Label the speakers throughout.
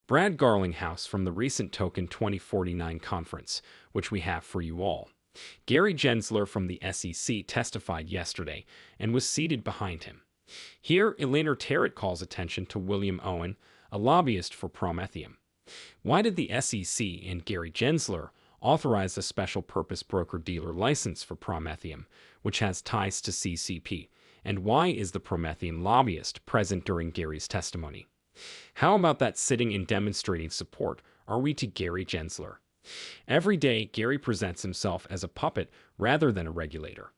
Speaker 1: Brad Garlinghouse from the recent Token 2049 conference, which we have for you all. Gary Gensler from the SEC testified yesterday and was seated behind him. Here, Elena Tarrant calls attention to William Owen, a lobbyist for Prometheum. Why did the SEC and Gary Gensler authorize a special purpose broker-dealer license for Prometheum, which has ties to CCP? And why is the Prometheum lobbyist present during Gary's testimony? How about that sitting and demonstrating support are we to Gary Gensler? Every day, Gary presents himself as a puppet rather than a regulator.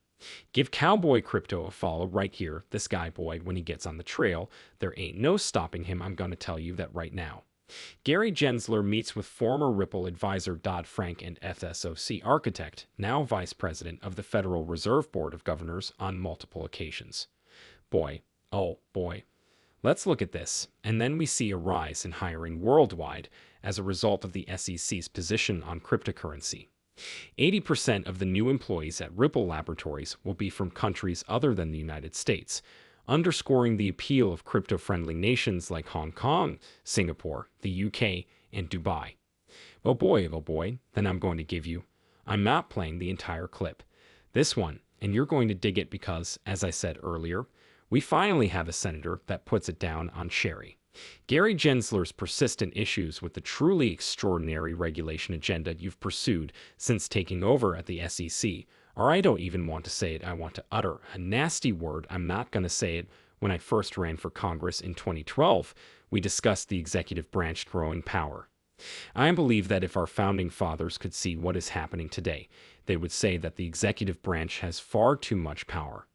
Speaker 1: Give Cowboy Crypto a follow right here, this guy boy, when he gets on the trail. There ain't no stopping him, I'm gonna tell you that right now. Gary Gensler meets with former Ripple advisor Dodd-Frank and FSOC architect, now Vice President of the Federal Reserve Board of Governors, on multiple occasions. Boy, oh boy. Let's look at this, and then we see a rise in hiring worldwide as a result of the SEC's position on cryptocurrency. 80% of the new employees at Ripple Laboratories will be from countries other than the United States, underscoring the appeal of crypto-friendly nations like Hong Kong, Singapore, the UK, and Dubai. Oh boy, then I'm going to give you. I'm not playing the entire clip. This one, and you're going to dig it because, as I said earlier, we finally have a senator that puts it down on Sherry. Gary Gensler's persistent issues with the truly extraordinary regulation agenda you've pursued since taking over at the SEC, or I don't even want to say it, I want to utter a nasty word, I'm not going to say it. When I first ran for Congress in 2012, we discussed the executive branch growing power. I believe that if our founding fathers could see what is happening today, they would say that the executive branch has far too much power.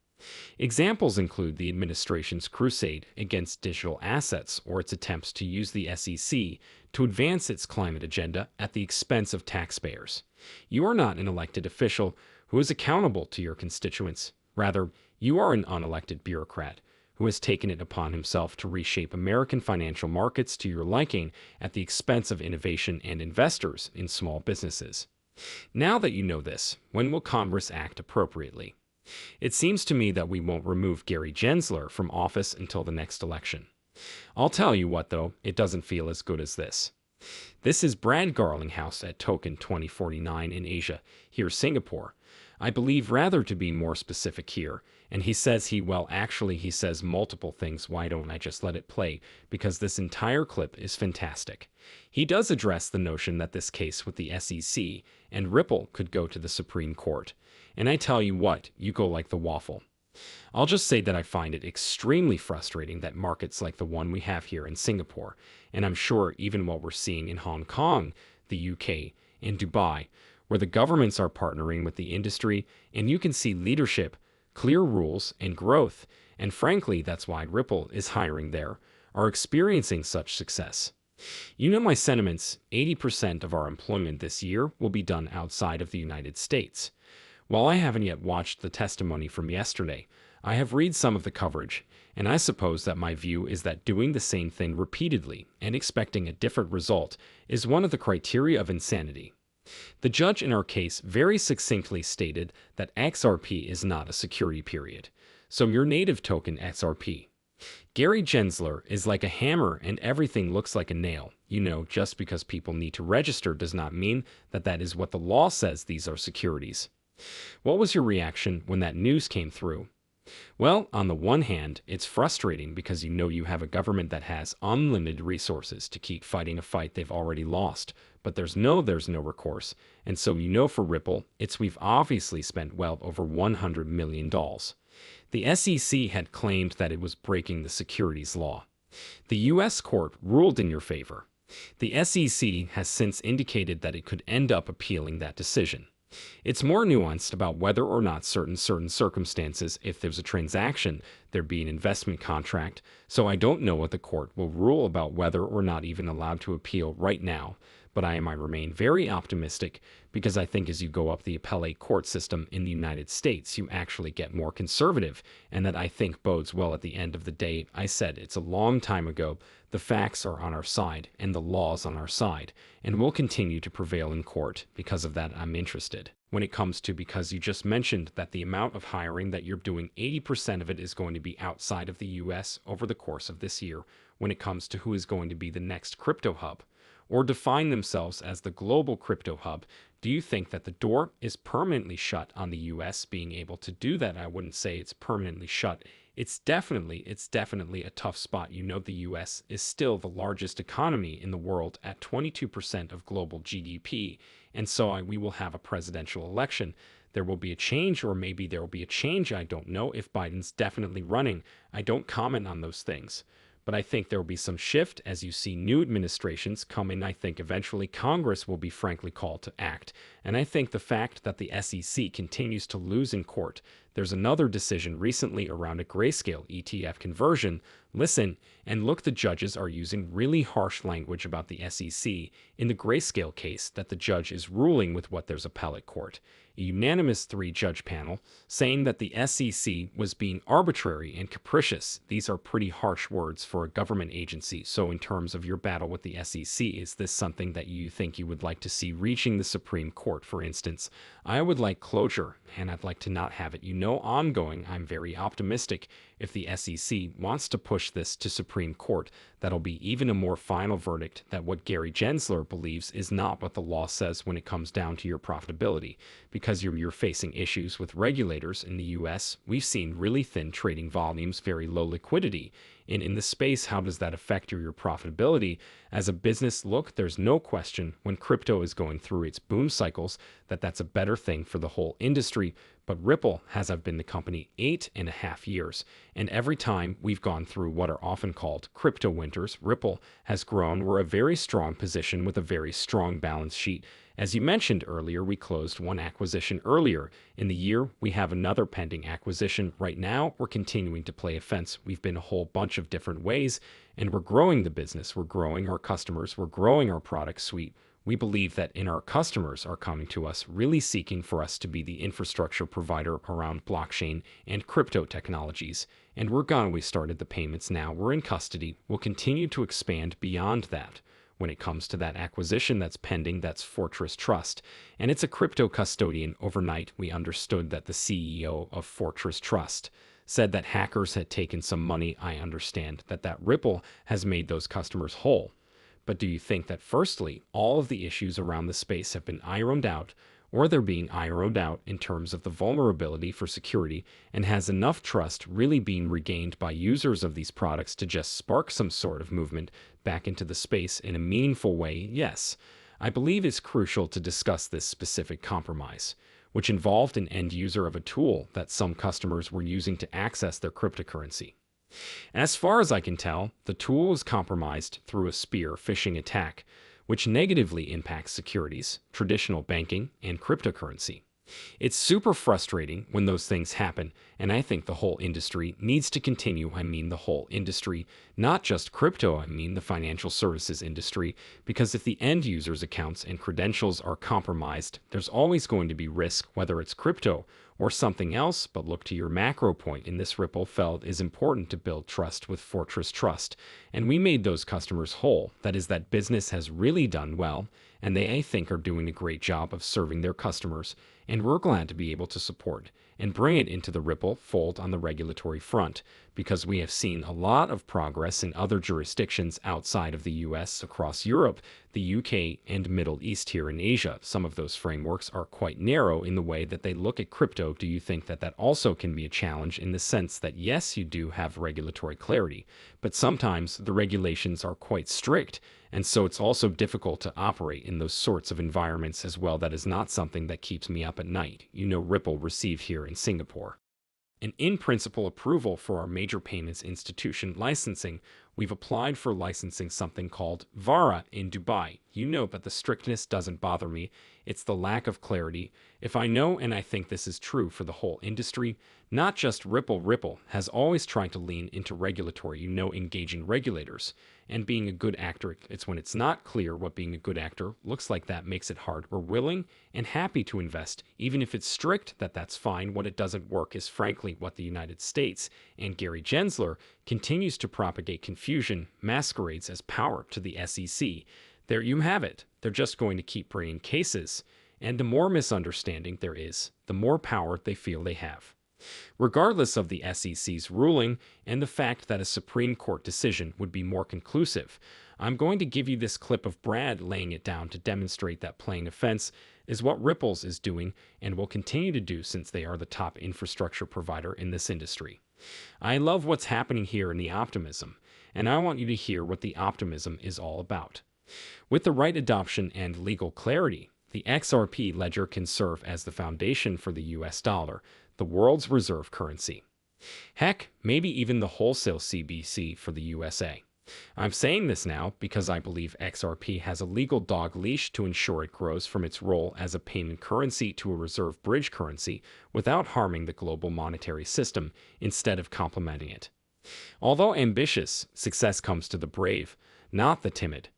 Speaker 1: Examples include the administration's crusade against digital assets or its attempts to use the SEC to advance its climate agenda at the expense of taxpayers. You are not an elected official who is accountable to your constituents. Rather, you are an unelected bureaucrat who has taken it upon himself to reshape American financial markets to your liking at the expense of innovation and investors in small businesses. Now that you know this, when will Congress act appropriately? It seems to me that we won't remove Gary Gensler from office until the next election. I'll tell you what, though, it doesn't feel as good as this. This is Brad Garlinghouse at Token 2049 in Asia, here Singapore. I believe rather to be more specific here, and he says he says multiple things. Why don't I just let it play? Because this entire clip is fantastic. He does address the notion that this case with the SEC and Ripple could go to the Supreme Court. And I tell you what, you go like the waffle. I'll just say that I find it extremely frustrating that markets like the one we have here in Singapore, and I'm sure even what we're seeing in Hong Kong, the UK, and Dubai, where the governments are partnering with the industry, and you can see leadership, clear rules, and growth, and frankly, that's why Ripple is hiring there, are experiencing such success. You know my sentiments, 80% of our employment this year will be done outside of the United States. While I haven't yet watched the testimony from yesterday, I have read some of the coverage, and I suppose that my view is that doing the same thing repeatedly and expecting a different result is one of the criteria of insanity. The judge in our case very succinctly stated that XRP is not a security period, so your native token XRP. Gary Gensler is like a hammer and everything looks like a nail. You know, just because people need to register does not mean that that is what the law says these are securities. What was your reaction when that news came through? Well, on the one hand, it's frustrating because you know you have a government that has unlimited resources to keep fighting a fight they've already lost, but there's no recourse, and so you know for Ripple, we've obviously spent well over $100 million. The SEC had claimed that it was breaking the securities law. The U.S. court ruled in your favor. The SEC has since indicated that it could end up appealing that decision. It's more nuanced about whether or not certain circumstances, if there's a transaction, there'd be an investment contract, so I don't know what the court will rule about whether or not even allowed to appeal right now, but I remain very optimistic because I think as you go up the appellate court system in the United States, you actually get more conservative, and that I think bodes well at the end of the day. I said it's a long time ago, the facts are on our side and the law's on our side, and will continue to prevail in court. Because of that, I'm interested. When it comes to, because you just mentioned that the amount of hiring that you're doing, 80% of it is going to be outside of the U.S. over the course of this year. when it comes to who is going to be the next crypto hub, or define themselves as the global crypto hub. Do you think that the door is permanently shut on the US being able to do that? I wouldn't say it's permanently shut. It's definitely a tough spot. You know, the US is still the largest economy in the world at 22% of global GDP. And so we will have a presidential election. There will be a change, or maybe there will be a change. I don't know if Biden's definitely running. I don't comment on those things. But I think there will be some shift as you see new administrations come in. I think eventually Congress will be frankly called to act. And I think the fact that the SEC continues to lose in court, there's another decision recently around a grayscale ETF conversion. Listen and look, the judges are using really harsh language about the SEC in the grayscale case that the judge is ruling with what there's appellate court. A unanimous 3-judge panel saying that the SEC was being arbitrary and capricious. These are pretty harsh words for a government agency. So in terms of your battle with the SEC, is this something that you think you would like to see reaching the Supreme Court, for instance? I would like closure, and I'd like to not have it, ongoing. I'm very optimistic. If the SEC wants to push this to Supreme Court, that'll be even a more final verdict that what Gary Gensler believes is not what the law says when it comes down to your profitability. Because you're facing issues with regulators in the US, we've seen really thin trading volumes, very low liquidity. And in the space, how does that affect your profitability? As a business, look, there's no question when crypto is going through its boom cycles that that's a better thing for the whole industry. But Ripple has been the company 8.5 years, and every time we've gone through what are often called crypto winters, Ripple has grown. We're a very strong position with a very strong balance sheet. As you mentioned earlier, we closed one acquisition earlier in the year. We have another pending acquisition right now. We're continuing to play offense. We've been a whole bunch of different ways, and we're growing the business. We're growing our customers. We're growing our product suite. We believe that our customers are coming to us, really seeking for us to be the infrastructure provider around blockchain and crypto technologies. And we started the payments now. We're in custody. We'll continue to expand beyond that. When it comes to that acquisition that's pending, that's Fortress Trust. And it's a crypto custodian. Overnight, we understood that the CEO of Fortress Trust said that hackers had taken some money. I understand that Ripple has made those customers whole. But do you think that, firstly, all of the issues around the space have been ironed out, or they're being ironed out in terms of the vulnerability for security, and has enough trust really been regained by users of these products to just spark some sort of movement back into the space in a meaningful way? Yes, I believe it's crucial to discuss this specific compromise, which involved an end user of a tool that some customers were using to access their cryptocurrency. As far as I can tell, the tool was compromised through a spear phishing attack, which negatively impacts securities, traditional banking, and cryptocurrency. It's super frustrating when those things happen, and I think the whole industry needs to continue. I mean the whole industry, not just crypto, I mean the financial services industry, because if the end user's accounts and credentials are compromised, there's always going to be risk, whether it's crypto or something else. But look, to your macro point in this Ripple felt is important to build trust with Fortress Trust, and we made those customers whole. That is, that business has really done well, and they, I think, are doing a great job of serving their customers, and we're glad to be able to support and bring it into the Ripple fold on the regulatory front, because we have seen a lot of progress in other jurisdictions outside of the US, across Europe, the UK, and Middle East here in Asia. Some of those frameworks are quite narrow in the way that they look at crypto. Do you think that also can be a challenge in the sense that, yes, you do have regulatory clarity, but sometimes the regulations are quite strict, and so it's also difficult to operate in those sorts of environments as well? That is not something that keeps me up at night. Ripple received here in Singapore an in-principle approval for our major payments institution licensing. We've applied for licensing something called VARA in Dubai. But the strictness doesn't bother me. It's the lack of clarity. If I know, and I think this is true for the whole industry, not just Ripple. Ripple has always tried to lean into regulatory, engaging regulators and being a good actor. It's when it's not clear what being a good actor looks like that makes it hard. We're willing and happy to invest, even if it's strict, that's fine. What it doesn't work is, frankly, what the United States and Gary Gensler continues to propagate confusion, masquerades as power to the SEC. There you have it. They're just going to keep bringing cases, and the more misunderstanding there is, the more power they feel they have. Regardless of the SEC's ruling and the fact that a Supreme Court decision would be more conclusive, I'm going to give you this clip of Brad laying it down to demonstrate that playing offense is what Ripples is doing and will continue to do since they are the top infrastructure provider in this industry. I love what's happening here in the optimism, and I want you to hear what the optimism is all about. With the right adoption and legal clarity, the XRP ledger can serve as the foundation for the US dollar, the world's reserve currency. Heck, maybe even the wholesale CBC for the USA. I'm saying this now because I believe XRP has a legal dog leash to ensure it grows from its role as a payment currency to a reserve bridge currency without harming the global monetary system, instead of complementing it. Although ambitious, success comes to the brave, not the timid.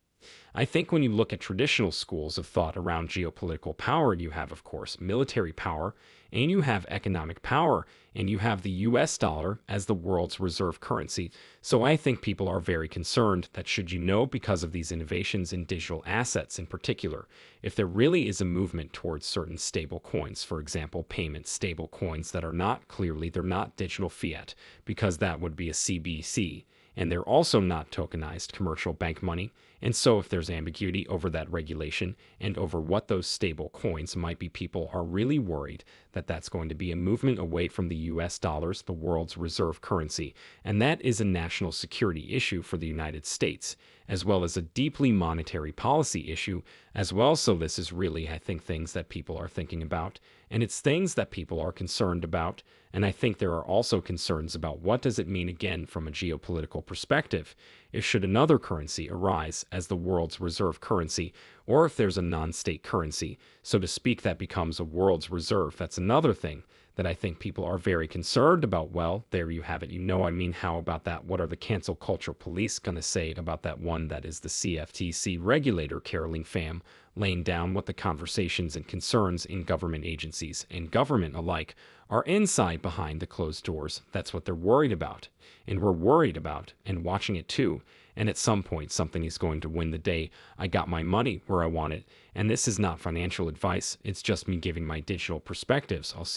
Speaker 1: I think when you look at traditional schools of thought around geopolitical power, you have, of course, military power, and you have economic power, and you have the US dollar as the world's reserve currency. So I think people are very concerned that, should you know, because of these innovations in digital assets in particular, if there really is a movement towards certain stable coins, for example, payment stable coins that are not they're not digital fiat, because that would be a CBC, and they're also not tokenized commercial bank money. And so if there's ambiguity over that regulation and over what those stable coins might be, people are really worried that that's going to be a movement away from the US dollars, the world's reserve currency. And that is a national security issue for the United States, as well as a deeply monetary policy issue as well. So this is really, I think, things that people are thinking about, and it's things that people are concerned about. And I think there are also concerns about what does it mean, again, from a geopolitical perspective, if should another currency arise as the world's reserve currency, or if there's a non-state currency, so to speak, that becomes a world's reserve. That's another thing that I think people are very concerned about. Well, there you have it. I mean, how about that? What are the cancel culture police going to say about that one that is the CFTC regulator, Caroline Pham, laying down what the conversations and concerns in government agencies and government alike are inside behind the closed doors? That's what they're worried about. And we're worried about and watching it too. And at some point, something is going to win the day. I got my money where I want it. And this is not financial advice. It's just me giving my digital perspectives. I'll see